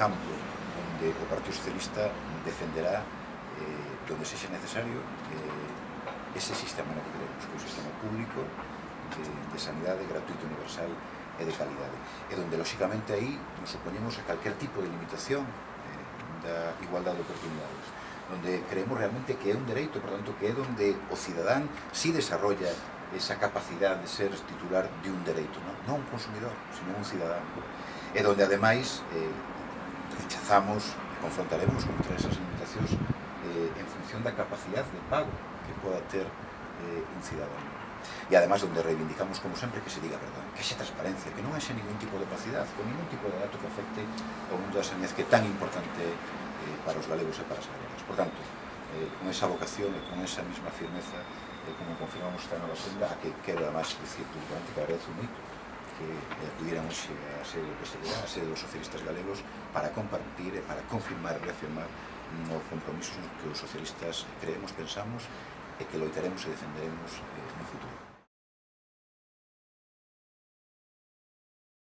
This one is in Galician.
campo onde o Partido Socialista defenderá donde sexa necesario ese sistema no que queremos, que é un sistema público de sanidade gratuito, universal e de calidade, e donde, lóxicamente, aí nos oponemos a calquer tipo de limitación da igualdade de oportunidades, donde creemos realmente que é un dereito, por tanto, que é donde o cidadán si desarrolla esa capacidade de ser titular de un dereito, non un consumidor, sino un cidadán, e donde, ademais, rechazamos e confrontaremos contra esas limitacións en función da capacidade de pago que poda ter un cidadán. E además donde reivindicamos, como sempre, que se diga a verdade, que haxe transparencia, que non haxe ningún tipo de opacidade, con ningún tipo de dato que afecte ao mundo da sanidade, que é tan importante para os galegos e para as galegas. Por tanto, con esa vocación e con esa mesma firmeza, como confirmamos esta nova senda, a que quero además dicir públicamente que agradezo moito que acudiran hoxe a sede do PSD, a sede dos socialistas galegos, para compartir e para confirmar e reafirmar os compromisos que os socialistas creemos, pensamos e que loitaremos e defenderemos